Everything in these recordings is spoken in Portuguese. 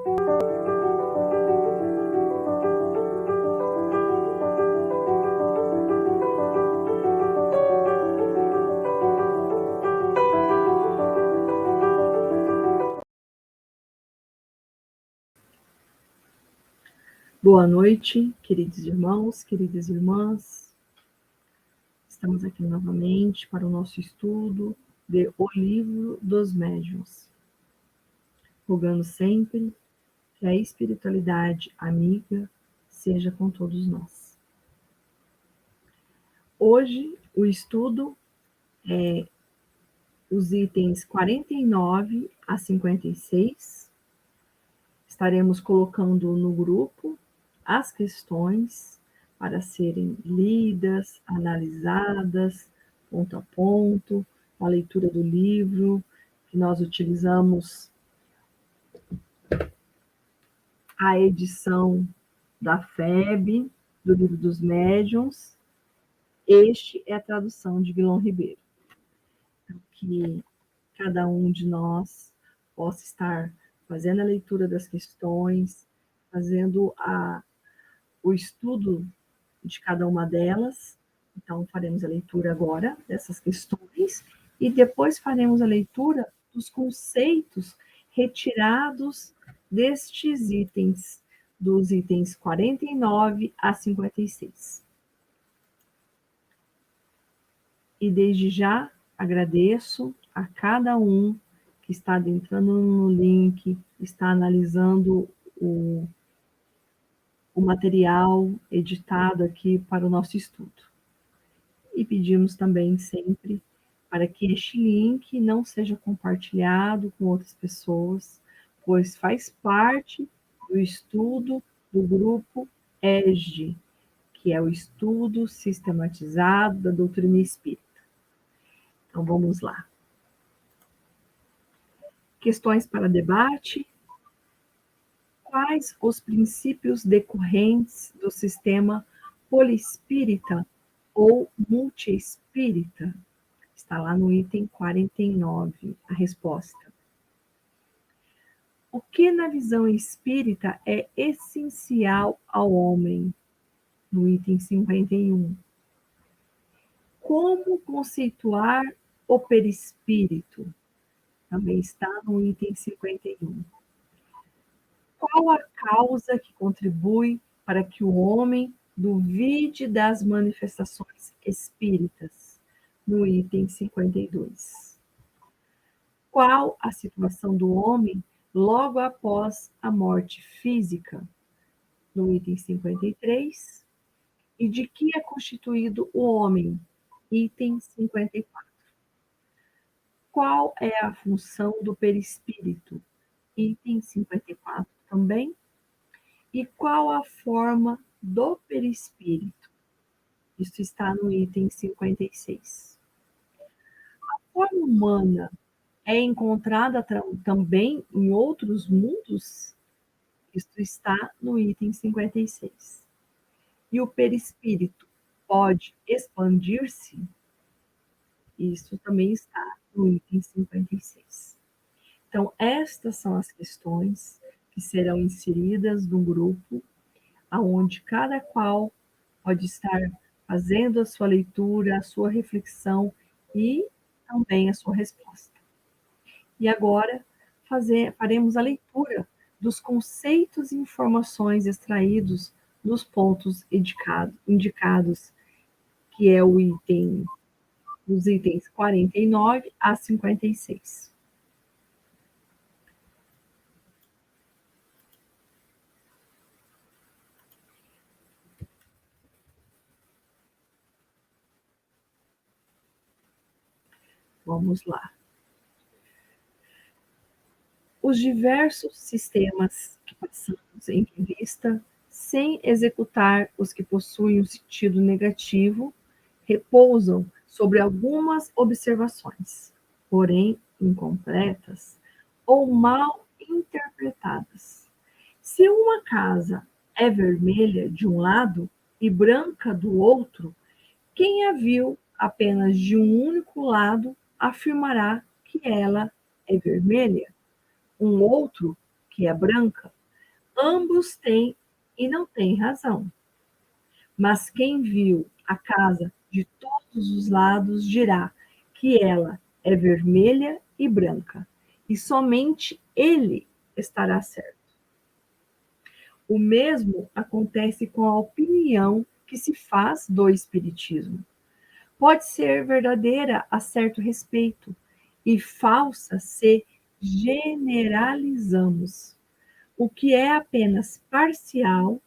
Boa noite, queridos irmãos, queridas irmãs. Estamos aqui novamente para o nosso estudo de O Livro dos Médiuns, rogando sempre que a espiritualidade amiga seja com todos nós. Hoje, o estudo é os itens 49 a 56. Estaremos colocando no grupo as questões para serem lidas, analisadas, ponto a ponto, a leitura do livro, que nós utilizamos a edição da FEB, do Livro dos Médiuns. Este é a tradução de Vilão Ribeiro. Então, que cada um de nós possa estar fazendo a leitura das questões, fazendo o estudo de cada uma delas. Então, faremos a leitura agora dessas questões e depois faremos a leitura dos conceitos retirados destes itens, dos itens 49 a 56. E desde já agradeço a cada um que está entrando no link, está analisando o material editado aqui para o nosso estudo. E pedimos também sempre para que este link não seja compartilhado com outras pessoas, pois faz parte do estudo do grupo ESD, que é o estudo sistematizado da doutrina espírita. Então vamos lá. Questões para debate. Quais os princípios decorrentes do sistema poliespírita ou multiespírita? Está lá no item 49, a resposta. O que na visão espírita é essencial ao homem? No item 51. Como conceituar o perispírito? Também está no item 51. Qual a causa que contribui para que o homem duvide das manifestações espíritas? No item 52. Qual a situação do homem logo após a morte física? No item 53. E de que é constituído o homem? Item 54. Qual é a função do perispírito? Item 54 também. E qual a forma do perispírito? Isso está no item 56. A forma humana é encontrada também em outros mundos? Isso está no item 56. E o perispírito pode expandir-se? Isso também está no item 56. Então, estas são as questões que serão inseridas no grupo, aonde cada qual pode estar fazendo a sua leitura, a sua reflexão e também a sua resposta. E agora faremos a leitura dos conceitos e informações extraídos dos pontos indicados, que é o item, os itens 49 a 56. Vamos lá. Os diversos sistemas que passamos em revista, sem executar os que possuem um sentido negativo, repousam sobre algumas observações, porém incompletas ou mal interpretadas. Se uma casa é vermelha de um lado e branca do outro, quem a viu apenas de um único lado afirmará que ela é vermelha. Um outro, que é branca, ambos têm e não têm razão. Mas quem viu a casa de todos os lados dirá que ela é vermelha e branca, e somente ele estará certo. O mesmo acontece com a opinião que se faz do Espiritismo. Pode ser verdadeira a certo respeito e falsa se generalizamos. O que é apenas parcial,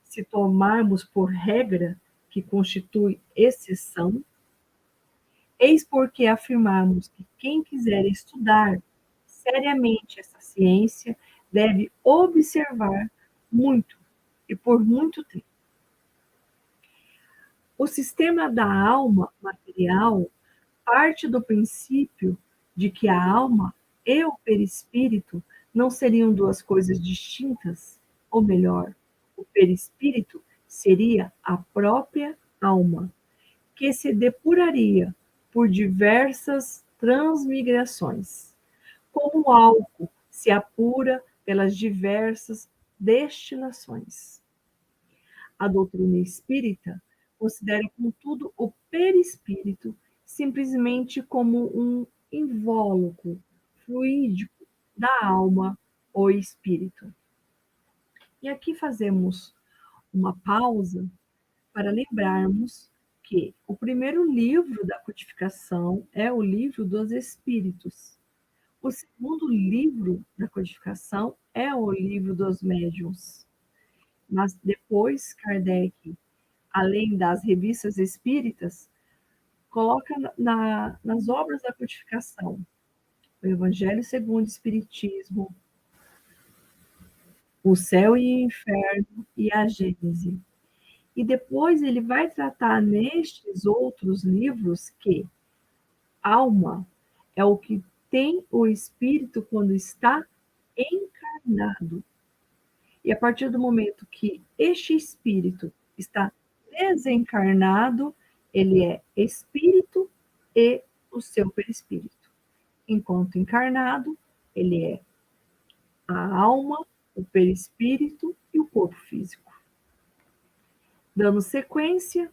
se tomarmos por regra que constitui exceção, eis porque afirmamos que quem quiser estudar seriamente essa ciência deve observar muito e por muito tempo. O sistema da alma material parte do princípio de que a alma e o perispírito não seriam duas coisas distintas, ou melhor, o perispírito seria a própria alma, que se depuraria por diversas transmigrações, como o álcool se apura pelas diversas destilações. A doutrina espírita considera, contudo, o perispírito simplesmente como um invólucro fluídico da alma ou espírito. E aqui fazemos uma pausa para lembrarmos que o primeiro livro da codificação é o Livro dos Espíritos. O segundo livro da codificação é o Livro dos Médiuns. Mas depois Kardec, além das revistas espíritas, coloca nas obras da codificação o Evangelho segundo o Espiritismo, o Céu e o Inferno e a Gênese. E depois ele vai tratar nestes outros livros que alma é o que tem o espírito quando está encarnado. E a partir do momento que este espírito está desencarnado, ele é espírito e o seu perispírito. Enquanto encarnado, ele é a alma, o perispírito e o corpo físico. Dando sequência,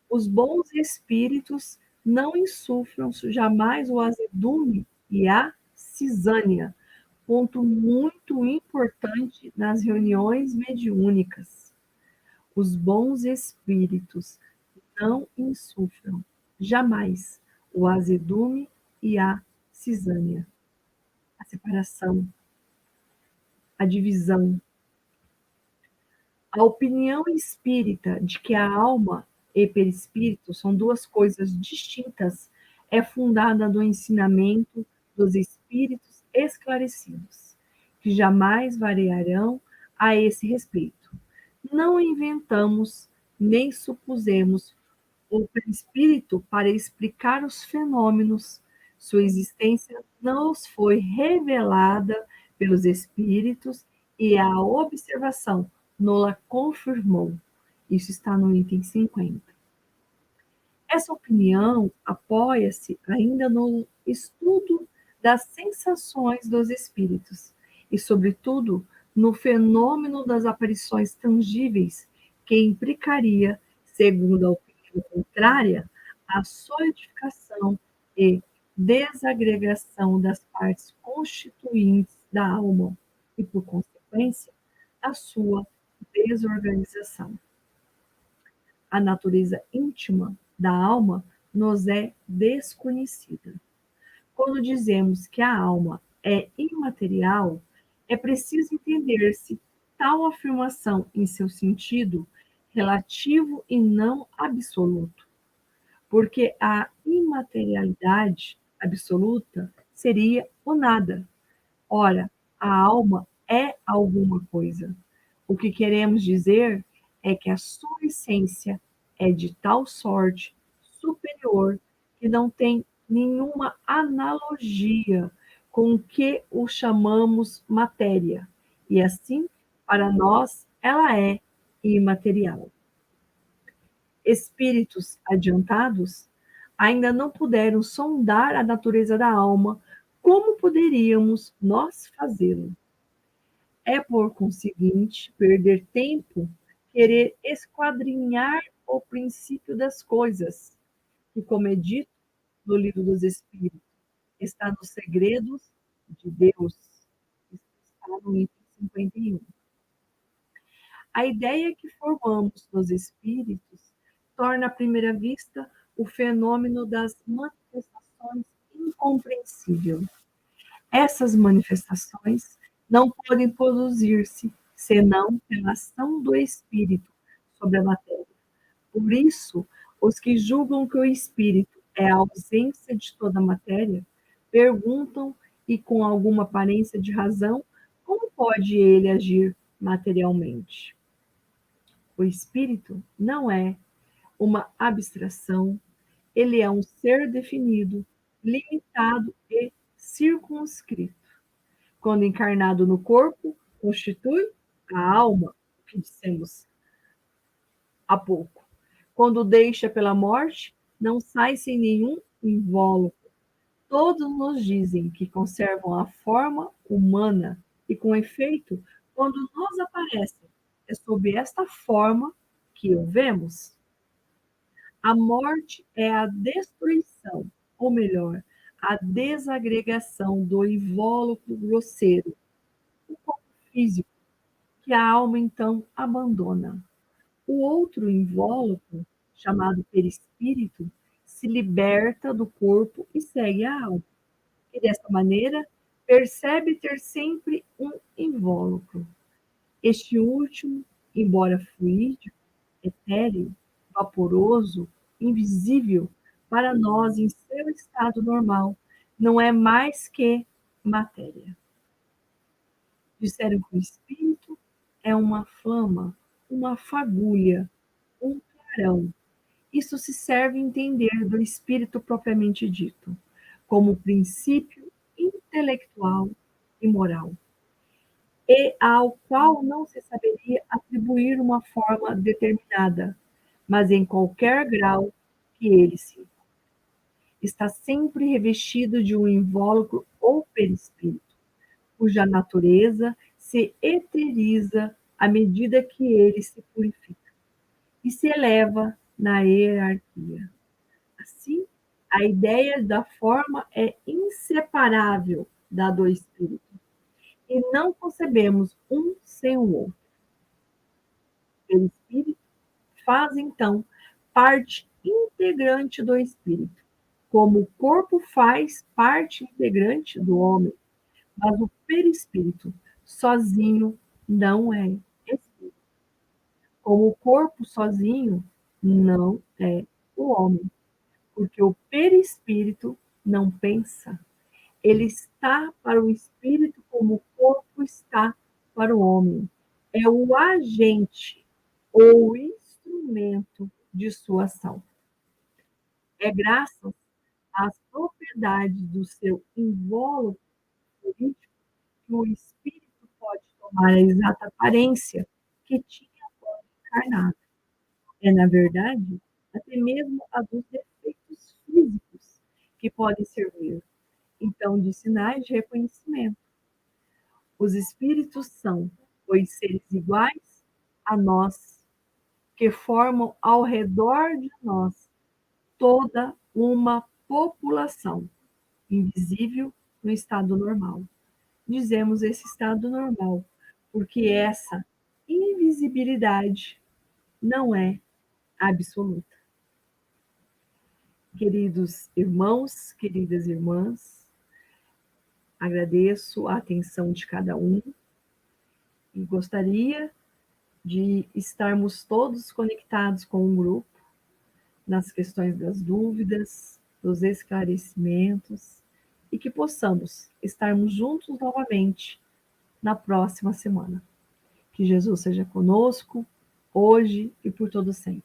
os bons espíritos não insuflam jamais o azedume e a cisânia, ponto muito importante nas reuniões mediúnicas. Os bons espíritos não insuflam jamais o azedume e a cisânia, a separação, a divisão. A opinião espírita de que a alma e perispírito são duas coisas distintas é fundada no ensinamento dos espíritos esclarecidos, que jamais variarão a esse respeito. Não inventamos nem supusemos o perispírito para explicar os fenômenos. Sua existência nos foi revelada pelos espíritos e a observação nos confirmou. Isso está no item 50. Essa opinião apoia-se ainda no estudo das sensações dos espíritos e, sobretudo, no fenômeno das aparições tangíveis, que implicaria, segundo a opinião contrária, a solidificação e desagregação das partes constituintes da alma e, por consequência, a sua desorganização. A natureza íntima da alma nos é desconhecida. Quando dizemos que a alma é imaterial, é preciso entender se tal afirmação em seu sentido relativo e não absoluto, porque a imaterialidade absoluta seria o nada. Ora, a alma é alguma coisa. O que queremos dizer é que a sua essência é de tal sorte superior que não tem nenhuma analogia com o que o chamamos matéria, e assim, para nós, ela é imaterial. Espíritos adiantados ainda não puderam sondar a natureza da alma como poderíamos nós fazê-lo? É, por conseguinte, perder tempo querer esquadrinhar o princípio das coisas, que, como é dito no Livro dos Espíritos, está nos segredos de Deus. Isso está no item 51. A ideia que formamos dos espíritos torna, à primeira vista, o fenômeno das manifestações incompreensível. Essas manifestações não podem produzir-se senão pela ação do espírito sobre a matéria. Por isso, os que julgam que o espírito é a ausência de toda a matéria perguntam, e com alguma aparência de razão, como pode ele agir materialmente? O espírito não é uma abstração, ele é um ser definido, limitado e circunscrito. Quando encarnado no corpo, constitui a alma, que dissemos há pouco. Quando deixa pela morte, não sai sem nenhum invólucro. Todos nos dizem que conservam a forma humana e, com efeito, quando nos aparecem, é sob esta forma que o vemos. A morte é a destruição, ou melhor, a desagregação do invólucro grosseiro, o corpo físico, que a alma então abandona. O outro invólucro, chamado perispírito, se liberta do corpo e segue a alma. E dessa maneira percebe ter sempre um invólucro. Este último, embora fluídico, etéreo, vaporoso, invisível, para nós em seu estado normal, não é mais que matéria. Disseram que o espírito é uma flama, uma fagulha, um clarão. Isso se serve entender do espírito propriamente dito, como princípio intelectual e moral, e ao qual não se saberia atribuir uma forma determinada, mas em qualquer grau que ele se está sempre revestido de um invólucro ou perispírito, cuja natureza se eteriza à medida que ele se purifica e se eleva na hierarquia. Assim, a ideia da forma é inseparável da do espírito, e não concebemos um sem o outro. O espírito faz, então, parte integrante do espírito, como o corpo faz parte integrante do homem, mas o perispírito sozinho não é espírito. Como o corpo sozinho não é o homem, porque o perispírito não pensa. Ele está para o espírito como o corpo está para o homem. É o agente ou instrumento de sua ação. É graças às propriedades do seu invólucro político que o espírito pode tomar a exata aparência que tinha quando encarnado. É, na verdade, até mesmo a dos defeitos físicos que podem servir, então, de sinais de reconhecimento. Os espíritos são, pois, seres iguais a nós, que formam ao redor de nós toda uma população, invisível no estado normal. Dizemos esse estado normal, porque essa invisibilidade não é absoluta. Queridos irmãos, queridas irmãs, agradeço a atenção de cada um e gostaria de estarmos todos conectados com o grupo nas questões das dúvidas, dos esclarecimentos, e que possamos estarmos juntos novamente na próxima semana. Que Jesus seja conosco, hoje e por todo sempre.